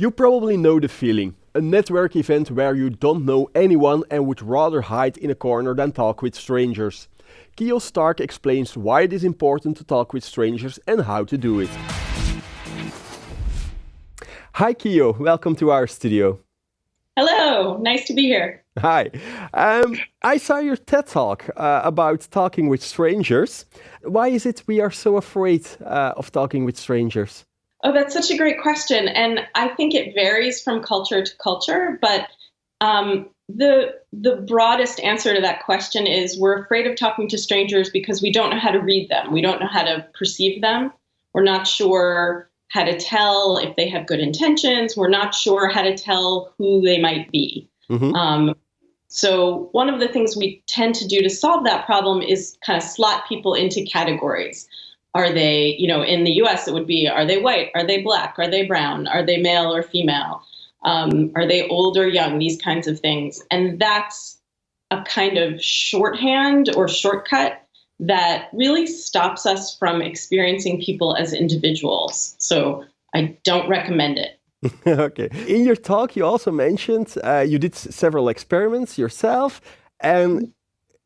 You probably know the feeling. A network event where you don't know anyone and would rather hide in a corner than talk with strangers. Kio Stark explains why it is important to talk with strangers and how to do it. Hi Kio, welcome to our studio. Hello, nice to be here. Hi. I saw your TED Talk about talking with strangers. Why is it we are so afraid of talking with strangers? Oh, that's such a great question. And I think it varies from culture to culture, but the broadest answer to that question is we're afraid of talking to strangers because we don't know how to read them. We don't know how to perceive them. We're not sure how to tell if they have good intentions. We're not sure how to tell who they might be. Mm-hmm. So one of the things we tend to do to solve that problem is kind of slot people into categories. Are they, in the US, it would be, are they white? Are they black? Are they brown? Are they male or female? Are they old or young? These kinds of things. And that's a kind of shorthand or shortcut that really stops us from experiencing people as individuals. So I don't recommend it. Okay. In your talk, you also mentioned you did several experiments yourself. And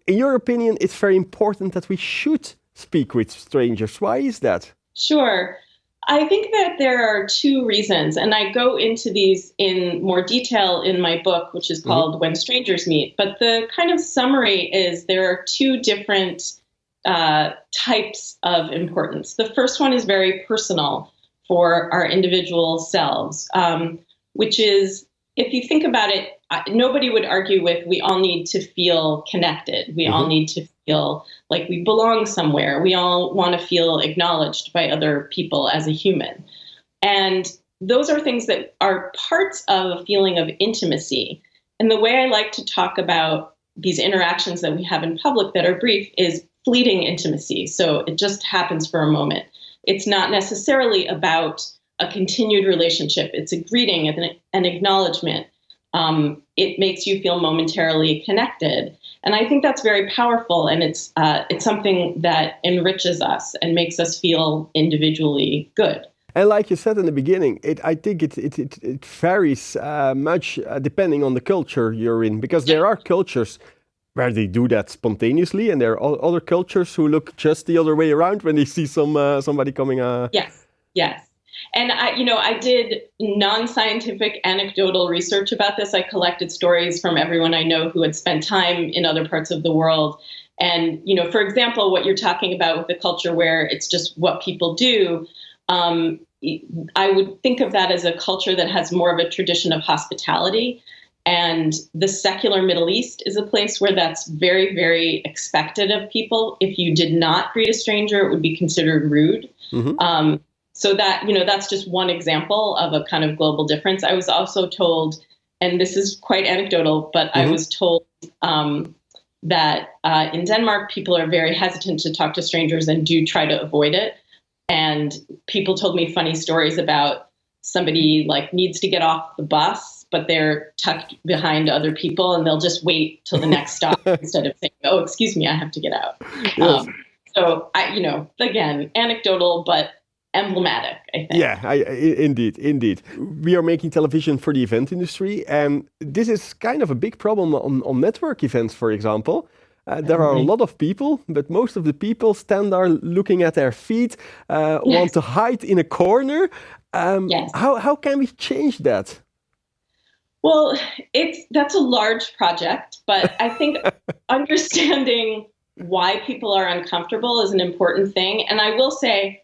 in your opinion, it's very important that we should speak with strangers. Why is that? Sure. I think that there are two reasons, and I go into these in more detail in my book, which is called When Strangers Meet. But the kind of summary is there are two different types of importance. The first one is very personal for our individual selves, which is, if you think about it, nobody would argue with we all need to feel connected. We all need to feel like we belong somewhere. We all want to feel acknowledged by other people as a human. And those are things that are parts of a feeling of intimacy. And the way I like to talk about these interactions that we have in public that are brief is fleeting intimacy. So it just happens for a moment. It's not necessarily about a continued relationship. It's a greeting and an acknowledgement. It makes you feel momentarily connected. And I think that's very powerful. And it's something that enriches us and makes us feel individually good. And like you said in the beginning, I think it varies much depending on the culture you're in, because there are cultures where they do that spontaneously, and there are other cultures who look just the other way around when they see somebody coming. Yes. And I did non-scientific anecdotal research about this. I collected stories from everyone I know who had spent time in other parts of the world. And, for example, what you're talking about with the culture where it's just what people do, I would think of that as a culture that has more of a tradition of hospitality. And the secular Middle East is a place where that's very, very expected of people. If you did not greet a stranger, it would be considered rude. So that, that's just one example of a kind of global difference. I was also told, and this is quite anecdotal, but I was told that in Denmark, people are very hesitant to talk to strangers and do try to avoid it. And people told me funny stories about somebody needs to get off the bus, but they're tucked behind other people and they'll just wait till the next stop instead of saying, oh, excuse me, I have to get out. Yes. So again, anecdotal, but emblematic, I think. Yeah, indeed. We are making television for the event industry, and this is kind of a big problem on network events, for example. There are a lot of people, but most of the people stand there looking at their feet, want to hide in a corner. How can we change that? Well, that's a large project, but I think understanding why people are uncomfortable is an important thing. And I will say,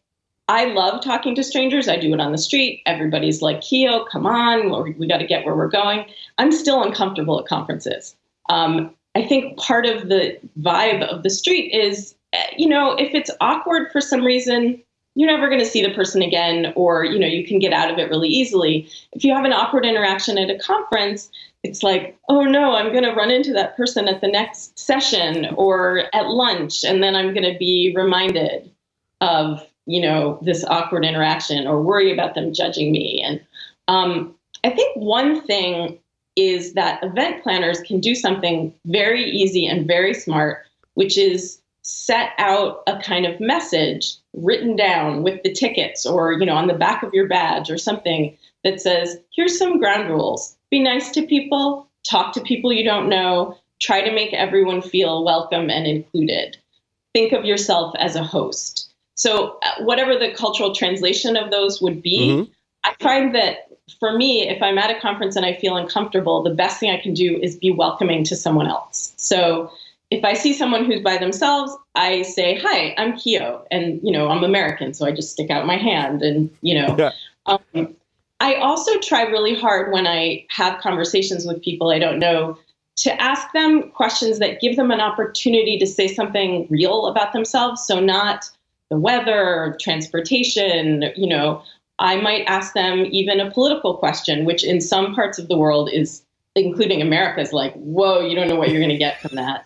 I love talking to strangers. I do it on the street. Everybody's like, Kio, come on, we got to get where we're going. I'm still uncomfortable at conferences. I think part of the vibe of the street is, if it's awkward for some reason, you're never going to see the person again, or, you can get out of it really easily. If you have an awkward interaction at a conference, it's like, oh no, I'm going to run into that person at the next session or at lunch, and then I'm going to be reminded of this awkward interaction or worry about them judging me. And I think one thing is that event planners can do something very easy and very smart, which is set out a kind of message written down with the tickets or, on the back of your badge or something that says, here's some ground rules. Be nice to people, talk to people you don't know, try to make everyone feel welcome and included. Think of yourself as a host. So whatever the cultural translation of those would be, I find that for me, if I'm at a conference and I feel uncomfortable, the best thing I can do is be welcoming to someone else. So if I see someone who's by themselves, I say, hi, I'm Kio. And, I'm American, so I just stick out my hand and, I also try really hard when I have conversations with people I don't know to ask them questions that give them an opportunity to say something real about themselves. So not the weather, transportation, I might ask them even a political question, which in some parts of the world is, including America, is like, whoa, you don't know what you're going to get from that.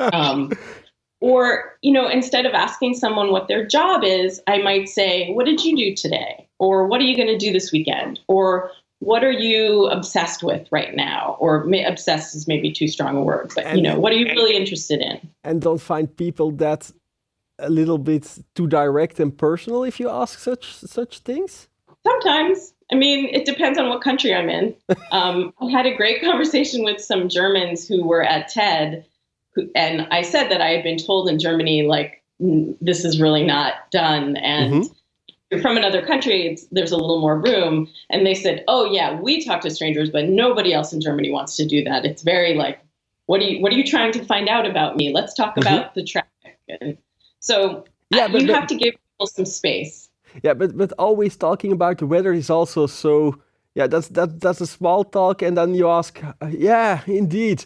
Or, instead of asking someone what their job is, I might say, what did you do today? Or what are you going to do this weekend? Or what are you obsessed with right now? Or obsessed is maybe too strong a word, but, what are you really interested in? And don't find people that a little bit too direct and personal if you ask such things? Sometimes. I mean, it depends on what country I'm in. I had a great conversation with some Germans who were at TED, and I said that I had been told in Germany, like, this is really not done. And you're from another country, there's a little more room. And they said, oh, yeah, we talk to strangers, but nobody else in Germany wants to do that. It's very like, what are you trying to find out about me? Let's talk about the traffic. And so you have to give people some space. Yeah, but always talking about the weather is also so. Yeah, that's a small talk, and then you ask, yeah, indeed,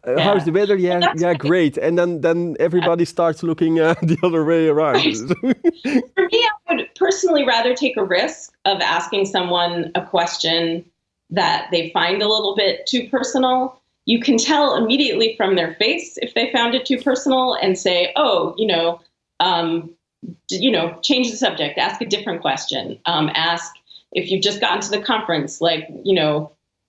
how's the weather? Yeah, great, and then everybody starts looking the other way around. Right. For me, I would personally rather take a risk of asking someone a question that they find a little bit too personal. You can tell immediately from their face if they found it too personal, and say, oh, change the subject, ask a different question, ask if you've just gotten to the conference, like,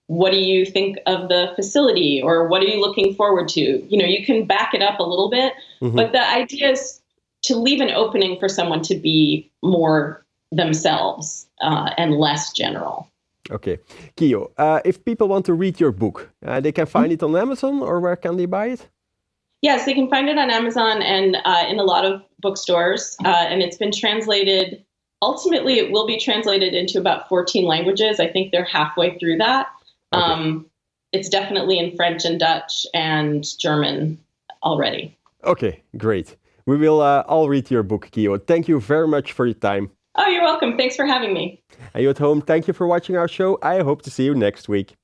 what do you think of the facility, or what are you looking forward to? You can back it up a little bit, but the idea is to leave an opening for someone to be more themselves and less general. Okay. Kio, if people want to read your book, they can find it on Amazon, or where can they buy it? Yes, they can find it on Amazon and in a lot of bookstores, and it's been translated. Ultimately, it will be translated into about 14 languages. I think they're halfway through that. Okay. It's definitely in French and Dutch and German already. Okay, great. We will all read your book, Kio. Thank you very much for your time. Oh, you're welcome. Thanks for having me. And you at home, thank you for watching our show. I hope to see you next week.